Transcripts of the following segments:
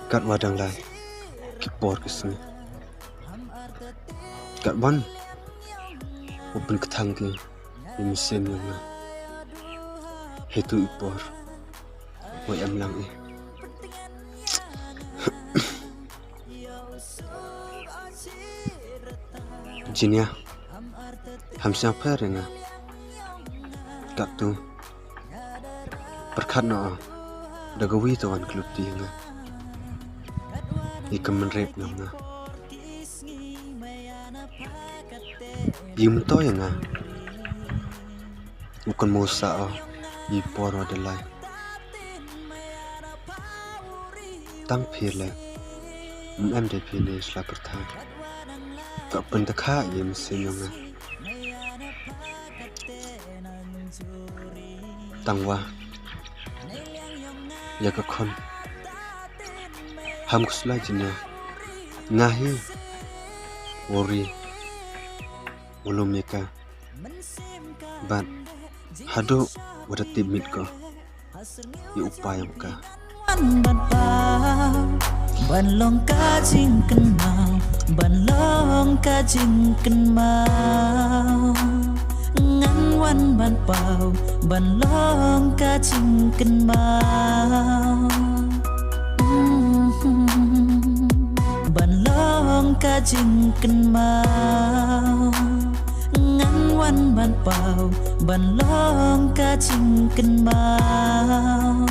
Kat wadang lai kipor kisni. Kat wan open ketang ki imisin yang na. Hetu ipor. Wai am lang eh. Jinya. Ham siapa renga. Kat tu. Perkat na dagawi tawan kluti nga. Ika menrep nga. Yum to nga. Bukan mosa ipor wadalai. Tang phile. Em de phile sla pertha. Ka pentakha yem sinonga. Tangwa. Ya ka khon. Ham kusla jinya. Ngahi. Wori. Ulumika. But hado wadatib mit ko. Iupayam ka. Ban long ka jing ken mau, ban long ka jing ken mau. Ngan wan ban pau, ban long ka jing ken mau. Ban long ka jing ken mau. Ngan wan ban pau, ban long ka jing ken mau.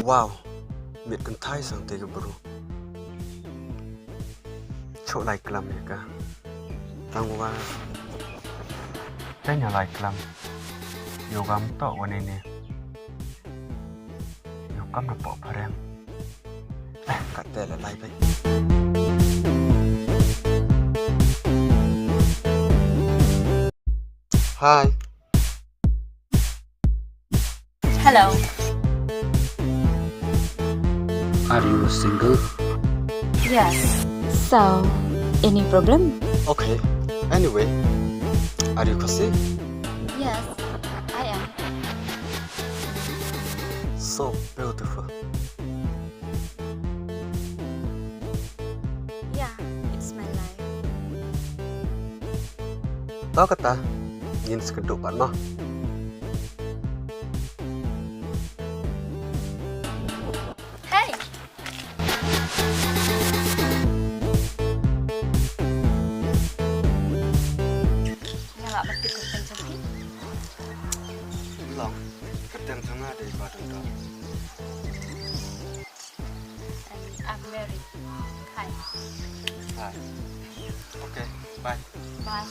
Wow, mit kan thai sang te ga bro. Chok lai klam ya ka. Tangwa. Tanya lai klam. Yogam to wane ne. Yogam na po parem. Ka te la lai bai. Hi. Hello. Are you single? Yes. So, any problem? Okay. Anyway, are you Kasi? Yes, I am. So beautiful. Yeah, it's my life. Tahu kata, ingin sekeduk pan mah. Hey! Yang gak berarti kusten cepi? Long, kadang tengah dari badan dah. And I'm married. Hi. Hi. Okay, bye. Bye.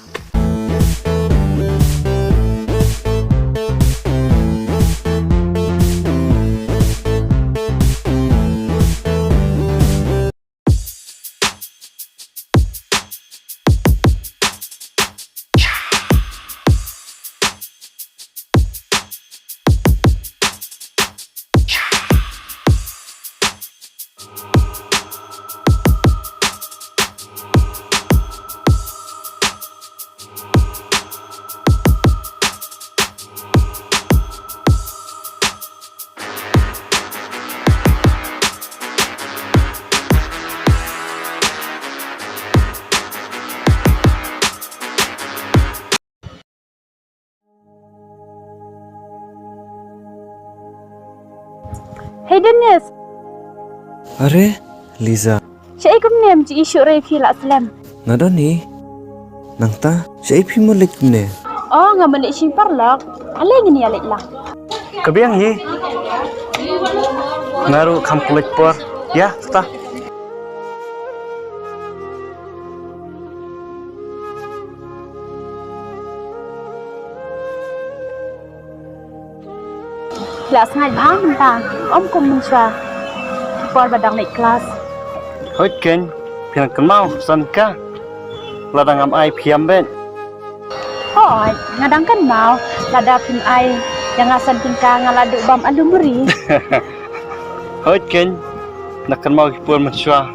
Hey Dennis, Are, Liza, siya ikum niyam ci isu ray fila aslam. nada ni? Nangta, siya ipimalik ne. Oh, nga malik simpar lak. Alay ngini alik lah. Kebiang ye? Ngaru kampulik por, ya, ta. Kelas ngai bang mentang. Om kum mensua. Kipor badang naik kelas. Hoi ken, piang kenal san ka. Ladang am ai piam ben. Hoi, ngadang kan mau. Lada pun ai. Yang asan tingkah ngaladuk bam alumuri. Hoi ken, nak kenal kipur mensua.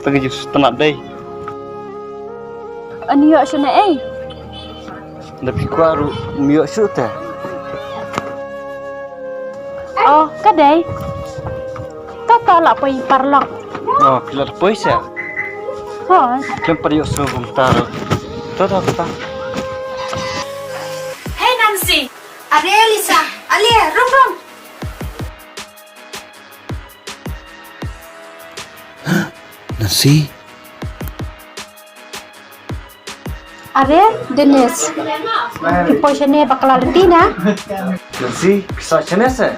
Tengah jus tenak deh. Ani yo sune eh. Tapi kuaru miok su teh. Oh, kadai. Kakak lah pergi parlok. Oh, pilar pois ya. Hoi. Kem periuk su kumtaro. Toto kita. Hey Nancy, are Elisa, Alia, rum. Nancy, Are Dennis. Kipor sini bakal lentina. Nancy, bisa jenis ya?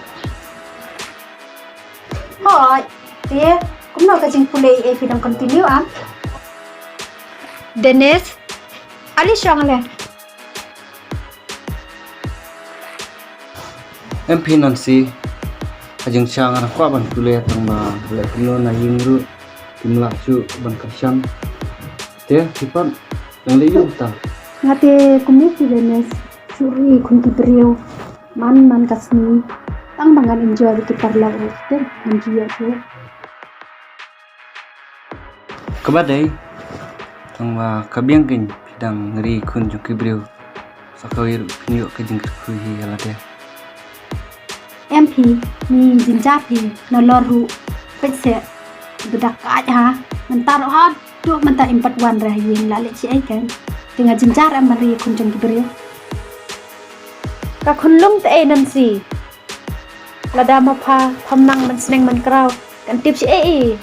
Hoi, dia, kum nak kajing pulai film continue am. Dennis, Ali siang le. MP Nancy ajeng siang anak kwa ban kuliah tang ma kuliah kuno na yingru timlak cu ban kasyang teh sifat yang liu ta Ngate kumiti Dennis. Suri kun kibriu. Man kasni. Tang bangan enjoy di parlok dan enjoy tu. kebadai tang ma kabiang kin bidang ngeri kun jung kibriu sakawir pinyo kajeng kuhi ala deh MP ni jinjapi noloru petse bedak aja mentar hot tu mentar 4 wan rahin la le ci ai kan dengan jinjar amari kunjung kibriu ka kunlung te Nancy lada ma pha thamnang man sneng man kraw kan tip ci ai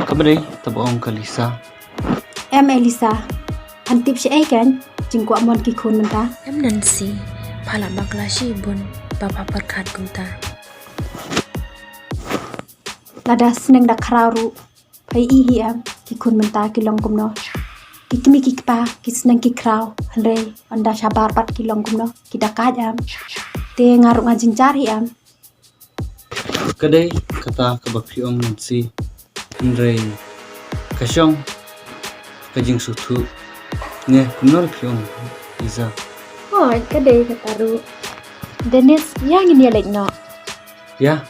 kebadai tabong kalisa Elisa kan tip ci ai kan jingku amon ki kun mentar Em Nancy, pala baklashi bun, bapa perkat kumta. lada sneng da kraru pai ihi am ki kun mentar ki long kumno ikmi ki pa ki sneng ki kraw hanre anda sabar pat ki long kumno ki dakaj am te ngaruk ngajin cari am kadai kata kabakri om Nancy Andre kasyong kajing sutu ne kunor pion Iza oh kadai kataru Dennis yang ini lek no ya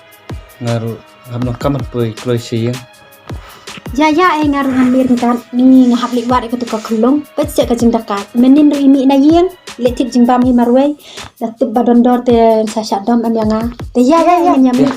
ngaru hamno kamar poi kloi siyang ya ngaruk ngamir kan ni ngahap liwat ikut ka kulung pet se ka jing dakat menin rimi na yeng letik jing bam hi marwei datub badondor te sa dom am yanga te ya nyami